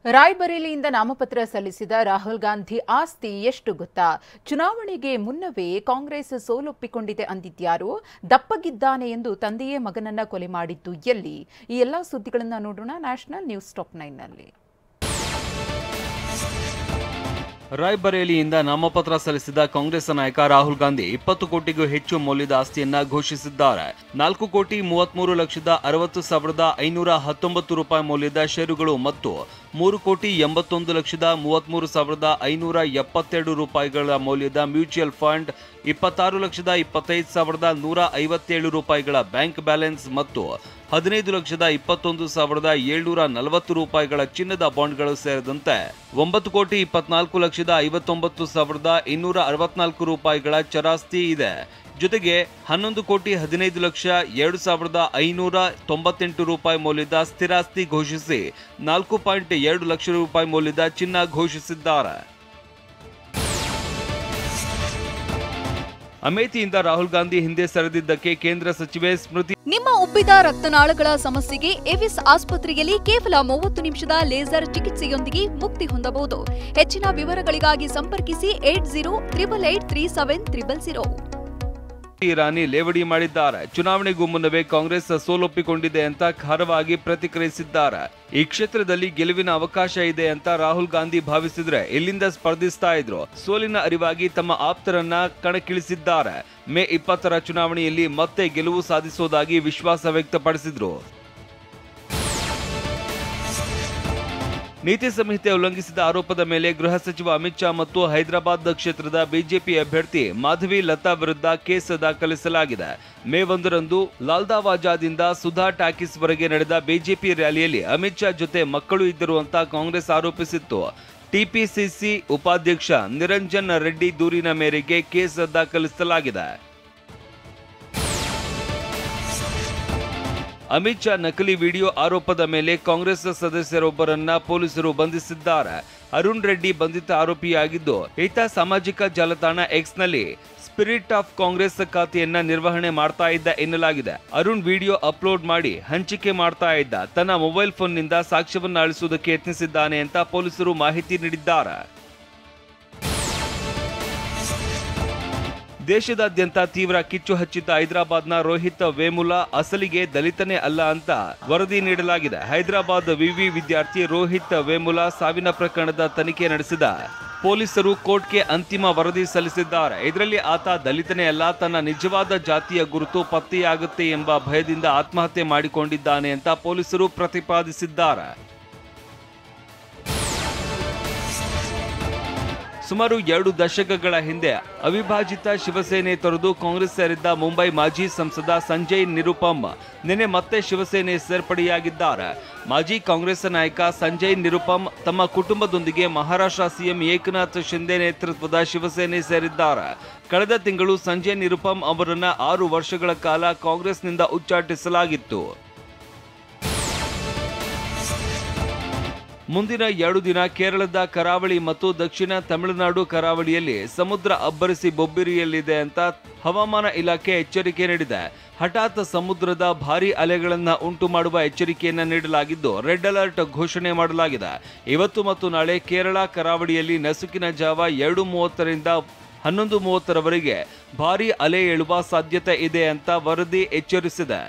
ರಾಯ್ಬರೇಲಿಯಿಂದ ನಾಮಪತ್ರ ಸಲ್ಲಿಸಿದ ರಾಹುಲ್ ಗಾಂಧಿ ಆಸ್ತಿ ಎಷ್ಟು ಗೊತ್ತಾ? ಚುನಾವಣೆಗೆ ಮುನ್ನವೇ ಕಾಂಗ್ರೆಸ್ ಸೋಲೊಪ್ಪಿಕೊಂಡಿದೆ ಅಂದಿದ್ಯಾರು? ದಪ್ಪಗಿದ್ದಾನೆ ಎಂದು ತಂದೆಯೇ ಮಗನನ್ನ ಕೊಲೆ ಮಾಡಿದ್ದು ಎಲ್ಲಿ? ಈ ಎಲ್ಲಾ ಸುದ್ದಿಗಳನ್ನು ನೋಡೋಣ ನ್ಯಾಷನಲ್ ನ್ಯೂಸ್ ಟಾಪ್ 9 ನಲ್ಲಿ. ರಾಯ್ಬರೇಲಿಯಿಂದ ನಾಮಪತ್ರ ಸಲ್ಲಿಸಿದ ಕಾಂಗ್ರೆಸ್ ನಾಯಕ ರಾಹುಲ್ ಗಾಂಧಿ 20 ಕೋಟಿಗೂ ಹೆಚ್ಚು ಮೌಲ್ಯದ ಆಸ್ತಿಯನ್ನ ಘೋಷಿಸಿದ್ದಾರೆ. 4,33,60,519 ರೂಪಾಯಿ ಮೌಲ್ಯದ ಷೇರುಗಳು ಮತ್ತು 3,81,33,572 ರೂಪಾಯಿಗಳ ಮೌಲ್ಯದ ಮ್ಯೂಚುವಲ್ ಫಂಡ್, 26,25,157 ರೂಪಾಯಿಗಳ ಬ್ಯಾಂಕ್ ಬ್ಯಾಲೆನ್ಸ್ ಮತ್ತು 15,21,740 ರೂಪಾಯಿಗಳ ಚಿನ್ನದ ಬಾಂಡ್ಗಳು ಸೇರಿದಂತೆ 9,24,59,264 ರೂಪಾಯಿಗಳ ಚರಾಸ್ತಿ ಇದೆ. ಜೊತೆಗೆ 11,15,02,598 ರೂಪಾಯಿ ಮೌಲ್ಯದ ಸ್ಥಿರಾಸ್ತಿ ಘೋಷಿಸಿ 4.2 ಲಕ್ಷ ರೂಪಾಯಿ ಮೌಲ್ಯದ ಚಿನ್ನ ಘೋಷಿಸಿದ್ದಾರೆ. ಅಮೇಥಿಯಿಂದ ರಾಹುಲ್ ಗಾಂಧಿ ಹಿಂದೆ ಸರಿದಿದ್ದಕ್ಕೆ ಕೇಂದ್ರ ಸಚಿವೆ ಸ್ಮೃತಿ. ನಿಮ್ಮ ಉಬ್ಬಿದ ರಕ್ತನಾಳಗಳ ಸಮಸ್ಯೆಗೆ ಎವಿಸ್ ಆಸ್ಪತ್ರೆಯಲ್ಲಿ ಕೇವಲ 30 ನಿಮಿಷದ ಲೇಸರ್ ಚಿಕಿತ್ಸೆಯೊಂದಿಗೆ ಮುಕ್ತಿ ಹೊಂದಬಹುದು. ಹೆಚ್ಚಿನ ವಿವರಗಳಿಗಾಗಿ ಸಂಪರ್ಕಿಸಿ 8088837300. ಇರಾನಿ ಲೇವಡಿ ಮಾಡಿದ್ದಾರೆ. ಚುನಾವಣೆಗೂ ಮುನ್ನವೇ ಕಾಂಗ್ರೆಸ್ ಸೋಲೊಪ್ಪಿಕೊಂಡಿದೆ ಅಂತ ಖಾರವಾಗಿ ಪ್ರತಿಕ್ರಿಯಿಸಿದ್ದಾರೆ. ಈ ಕ್ಷೇತ್ರದಲ್ಲಿ ಗೆಲುವಿನ ಅವಕಾಶ ಇದೆ ಅಂತ ರಾಹುಲ್ ಗಾಂಧಿ ಭಾವಿಸಿದ್ರೆ ಇಲ್ಲಿಂದ ಸ್ಪರ್ಧಿಸ್ತಾ ಇದ್ರು. ಸೋಲಿನ ಅರಿವಾಗಿ ತಮ್ಮ ಆಪ್ತರನ್ನ ಕಣಕ್ಕಿಳಿಸಿದ್ದಾರೆ. ಮೇ 20ರ ಚುನಾವಣೆಯಲ್ಲಿ ಮತ್ತೆ ಗೆಲುವು ಸಾಧಿಸುವುದಾಗಿ ವಿಶ್ವಾಸ ವ್ಯಕ್ತಪಡಿಸಿದ್ರು. ನೀತಿ ಸಂಹಿತೆ ಉಲ್ಲಂಘಿಸಿದ ಆರೋಪದ ಮೇಲೆ ಗೃಹ ಸಚಿವ ಅಮಿತ್ ಶಾ ಮತ್ತು ಹೈದರಾಬಾದ್ ಕ್ಷೇತ್ರದ ಬಿಜೆಪಿ ಅಭ್ಯರ್ಥಿ ಮಾಧವಿ ಲತಾ ವಿರುದ್ಧ ಕೇಸ್ ದಾಖಲಿಸಲಾಗಿದೆ. ಮೇ 1ರಂದು ಲಾಲ್ದಾವಾಜಾದಿಂದ ಸುಧಾ ಟಾಕೀಸ್ ವರೆಗೆ ನಡೆದ ಬಿಜೆಪಿ ರ್ಯಾಲಿಯಲ್ಲಿ ಅಮಿತ್ ಶಾ ಜೊತೆ ಮಕ್ಕಳು ಇದ್ದರು ಅಂತ ಕಾಂಗ್ರೆಸ್ ಆರೋಪಿಸಿತ್ತು. ಟಿಪಿಸಿಸಿ ಉಪಾಧ್ಯಕ್ಷ ನಿರಂಜನ್ ರೆಡ್ಡಿ ದೂರಿನ ಮೇರೆಗೆ ಕೇಸ್ ದಾಖಲಿಸಲಾಗಿದೆ. ಅಮಿತ್ ಶಾ ನಕಲಿ ವಿಡಿಯೋ ಆರೋಪದ ಮೇಲೆ ಕಾಂಗ್ರೆಸ್ ಸದಸ್ಯರೊಬ್ಬರನ್ನ ಪೊಲೀಸರು ಬಂಧಿಸಿದ್ದಾರೆ. ಅರುಣ್ ರೆಡ್ಡಿ ಬಂಧಿತ ಆರೋಪಿಯಾಗಿದ್ದು, ಈತ ಸಾಮಾಜಿಕ ಜಾಲತಾಣ ಎಕ್ಸ್ನಲ್ಲಿ ಸ್ಪಿರಿಟ್ ಆಫ್ ಕಾಂಗ್ರೆಸ್ ಖಾತೆಯನ್ನ ನಿರ್ವಹಣೆ ಮಾಡ್ತಾ ಇದ್ದ ಎನ್ನಲಾಗಿದೆ. ಅರುಣ್ ವಿಡಿಯೋ ಅಪ್ಲೋಡ್ ಮಾಡಿ ಹಂಚಿಕೆ ಮಾಡ್ತಾ ಇದ್ದ. ತನ್ನ ಮೊಬೈಲ್ ಫೋನ್ನಿಂದ ಸಾಕ್ಷ್ಯವನ್ನ ಅಳಿಸುವುದಕ್ಕೆ ಯತ್ನಿಸಿದ್ದಾನೆ ಅಂತ ಪೊಲೀಸರು ಮಾಹಿತಿ ನೀಡಿದ್ದಾರೆ. ದೇಶದಾದ್ಯಂತ ತೀವ್ರ ಕಿಚ್ಚು ಹಚ್ಚಿದ್ದ ಹೈದರಾಬಾದ್ನ ರೋಹಿತ್ ವೇಮುಲಾ ಅಸಲಿಗೆ ದಲಿತನೇ ಅಲ್ಲ ಅಂತ ವರದಿ ನೀಡಲಾಗಿದೆ. ಹೈದರಾಬಾದ್ ವಿವಿ ವಿದ್ಯಾರ್ಥಿ ರೋಹಿತ್ ವೇಮುಲಾ ಸಾವಿನ ಪ್ರಕರಣದ ತನಿಖೆ ನಡೆಸಿದ ಪೊಲೀಸರು ಕೋರ್ಟ್ಗೆ ಅಂತಿಮ ವರದಿ ಸಲ್ಲಿಸಿದ್ದಾರೆ. ಇದರಲ್ಲಿ ಆತ ದಲಿತನೇ ಅಲ್ಲ, ತನ್ನ ನಿಜವಾದ ಜಾತಿಯ ಗುರುತು ಪತ್ತೆಯಾಗುತ್ತೆ ಎಂಬ ಭಯದಿಂದ ಆತ್ಮಹತ್ಯೆ ಮಾಡಿಕೊಂಡಿದ್ದಾನೆ ಅಂತ ಪೊಲೀಸರು ಪ್ರತಿಪಾದಿಸಿದ್ದಾರೆ. ಸುಮಾರು 2 ದಶಕಗಳ ಹಿಂದೆ ಅವಿಭಾಜಿತ ಶಿವಸೇನೆ ತೊರೆದು ಕಾಂಗ್ರೆಸ್ ಸೇರಿದ್ದ ಮುಂಬೈ ಮಾಜಿ ಸಂಸದ ಸಂಜಯ್ ನಿರುಪಮ್ ನಿನ್ನೆ ಮತ್ತೆ ಶಿವಸೇನೆ ಸೇರ್ಪಡೆಯಾಗಿದ್ದಾರೆ. ಮಾಜಿ ಕಾಂಗ್ರೆಸ್ ನಾಯಕ ಸಂಜಯ್ ನಿರುಪಮ್ ತಮ್ಮ ಕುಟುಂಬದೊಂದಿಗೆ ಮಹಾರಾಷ್ಟ್ರ ಸಿಎಂ ಏಕನಾಥ್ ಶಿಂದೆ ನೇತೃತ್ವದ ಶಿವಸೇನೆ ಸೇರಿದ್ದಾರೆ. ಕಳೆದ ತಿಂಗಳು ಸಂಜಯ್ ನಿರುಪಮ್ ಅವರನ್ನ 6 ವರ್ಷಗಳ ಕಾಲ ಕಾಂಗ್ರೆಸ್ನಿಂದ ಉಚ್ಚಾಟಿಸಲಾಗಿತ್ತು. ಮುಂದಿನ 2 ದಿನ ಕೇರಳದ ಕರಾವಳಿ ಮತ್ತು ದಕ್ಷಿಣ ತಮಿಳುನಾಡು ಕರಾವಳಿಯಲ್ಲಿ ಸಮುದ್ರ ಅಬ್ಬರಿಸಿ ಬೊಬ್ಬಿರಿಯಲಿದೆ ಅಂತ ಹವಾಮಾನ ಇಲಾಖೆ ಎಚ್ಚರಿಕೆ ನೀಡಿದೆ. ಹಠಾತ್ ಸಮುದ್ರದ ಭಾರೀ ಅಲೆಗಳನ್ನ ಉಂಟು ಮಾಡುವ ಎಚ್ಚರಿಕೆಯನ್ನ ನೀಡಲಾಗಿದ್ದು, ರೆಡ್ ಅಲರ್ಟ್ ಘೋಷಣೆ ಮಾಡಲಾಗಿದೆ. ಇವತ್ತು ಮತ್ತು ನಾಳೆ ಕೇರಳ ಕರಾವಳಿಯಲ್ಲಿ ನಸುಕಿನ ಜಾವ 2:30ರಿಂದ 11:30ರವರೆಗೆ ಭಾರೀ ಅಲೆ ಏಳುವ ಸಾಧ್ಯತೆ ಇದೆ ಅಂತ ವರದಿ ಎಚ್ಚರಿಸಿದೆ.